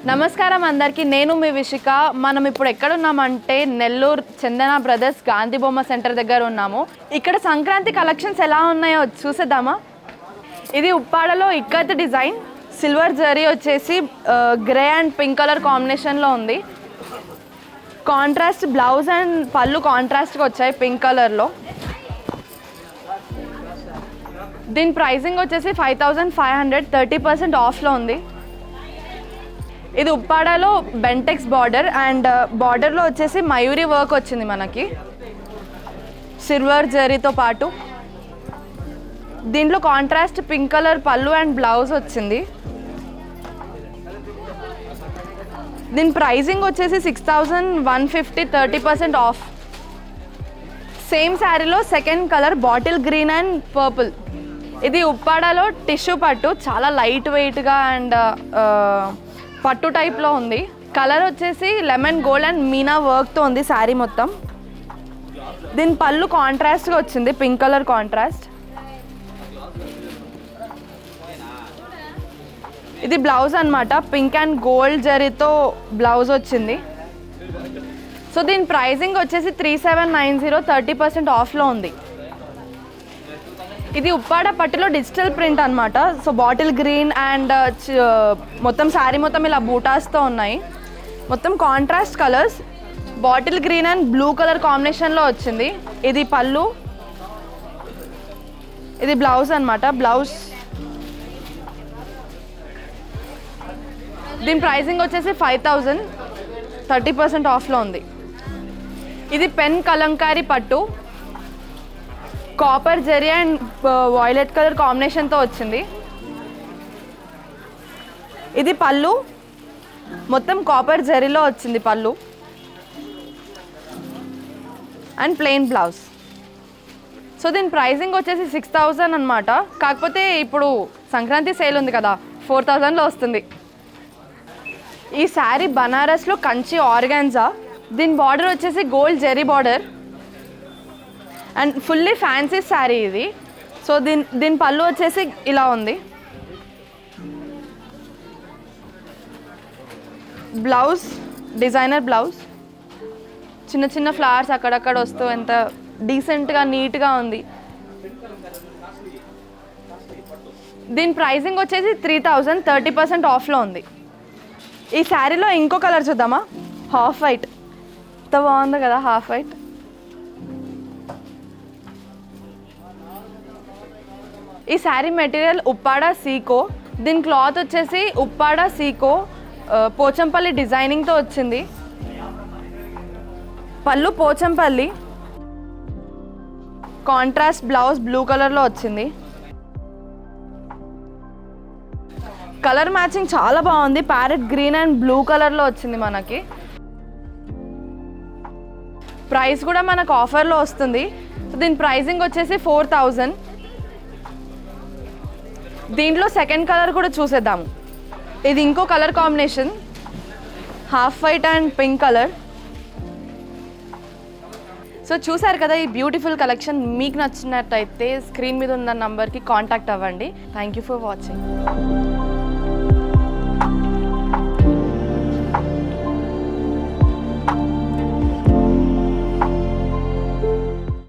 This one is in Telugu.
నమస్కారం అందరికీ, నేను మీ విషిక. మనం ఇప్పుడు ఎక్కడున్నామంటే నెల్లూరు చందన బ్రదర్స్ గాంధీ బొమ్మ సెంటర్ దగ్గర ఉన్నాము. ఇక్కడ సంక్రాంతి కలెక్షన్స్ ఎలా ఉన్నాయో చూసేద్దామా. ఇది ఉప్పాడలో ఇక్కత్ డిజైన్, సిల్వర్ జరీ వచ్చేసి గ్రే అండ్ పింక్ కలర్ కాంబినేషన్లో ఉంది. కాంట్రాస్ట్ బ్లౌజ్ అండ్ పళ్ళు కాంట్రాస్ట్గా వచ్చాయి పింక్ కలర్లో. దీని ప్రైసింగ్ వచ్చేసి 5500, 30% ఆఫ్లో ఉంది. ఇది ఉప్పాడలో బెంటెక్స్ బార్డర్ అండ్ బార్డర్లో వచ్చేసి మయూరి వర్క్ వచ్చింది మనకి సిల్వర్ జరీతో పాటు. దీంట్లో కాంట్రాస్ట్ పింక్ కలర్ పళ్ళు అండ్ బ్లౌజ్ వచ్చింది. దీని ప్రైసింగ్ వచ్చేసి 6150, 30% ఆఫ్. సేమ్ శారీలో second colour bottle green and purple. ఇది ఉప్పాడలో టిష్యూ పట్టు, చాలా లైట్ వెయిట్గా అండ్ పట్టు టైప్లో ఉంది. కలర్ వచ్చేసి లెమన్ గోల్డ్ అండ్ మీనా వర్క్తో ఉంది శారీ మొత్తం. దీని పళ్ళు కాంట్రాస్ట్గా వచ్చింది, పింక్ కలర్ కాంట్రాస్ట్. ఇది బ్లౌజ్ అన్నమాట, పింక్ అండ్ గోల్డ్ జరీతో బ్లౌజ్ వచ్చింది. సో దీని ప్రైసింగ్ వచ్చేసి 3790, 30% ఆఫ్లో ఉంది. ఇది ఉప్పాడ పట్టులో డిజిటల్ ప్రింట్ అనమాట. సో బాటిల్ గ్రీన్ అండ్ మొత్తం శారీ మొత్తం ఇలా బూటాస్తో ఉన్నాయి. మొత్తం contrast colours, bottle green and blue colour కాంబినేషన్లో వచ్చింది. ఇది పళ్ళు, ఇది బ్లౌజ్ అనమాట. బ్లౌజ్ దీని ప్రైసింగ్ వచ్చేసి 5000, 30% ఆఫ్లో ఉంది. ఇది పెన్ కలంకారీ పట్టు, copper zari and violet colour కాంబినేషన్తో వచ్చింది. ఇది పళ్ళు, మొత్తం కాపర్ జరీలో వచ్చింది పళ్ళు అండ్ ప్లెయిన్ బ్లౌజ్. సో దీని ప్రైసింగ్ వచ్చేసి 6000 అనమాట. కాకపోతే ఇప్పుడు సంక్రాంతి సేల్ ఉంది కదా, 4000లో వస్తుంది. ఈ శారీ బనారస్లో కంచి ఆర్గాన్జా. దీని బార్డర్ వచ్చేసి gold zari border and fully fancy sari ఇది. సో దీని పళ్ళు వచ్చేసి ఇలా ఉంది. బ్లౌజ్ డిజైనర్ బ్లౌజ్, చిన్న చిన్న ఫ్లవర్స్ అక్కడక్కడ వస్తూ ఎంత డీసెంట్గా నీట్గా ఉంది. దీని ప్రైసింగ్ వచ్చేసి 3000, 30% ఆఫ్లో ఉంది. ఈ శారీలో ఇంకో కలర్ చూద్దామా, హాఫ్ వైట్. ఎంత బాగుంది కదా హాఫ్ వైట్. ఈ శారీ మెటీరియల్ ఉప్పాడ సీకో. దీని క్లాత్ వచ్చేసి ఉప్పాడ సీకో పోచంపల్లి డిజైనింగ్తో వచ్చింది. పళ్ళు పోచంపల్లి, కాంట్రాస్ట్ బ్లౌజ్ బ్లూ కలర్లో వచ్చింది. కలర్ మ్యాచింగ్ చాలా బాగుంది, ప్యారెట్ గ్రీన్ అండ్ బ్లూ కలర్లో వచ్చింది మనకి. ప్రైస్ కూడా మనకు ఆఫర్లో వస్తుంది. సో దీని ప్రైసింగ్ వచ్చేసి 4000. దీంట్లో సెకండ్ కలర్ కూడా చూసేద్దాము. ఇది ఇంకో colour combination, half white and pink colour. So చూసారు కదా ఈ బ్యూటిఫుల్ కలెక్షన్. మీకు నచ్చినట్టయితే స్క్రీన్ మీద ఉన్న నంబర్కి కాంటాక్ట్ అవ్వండి. Thank you for watching.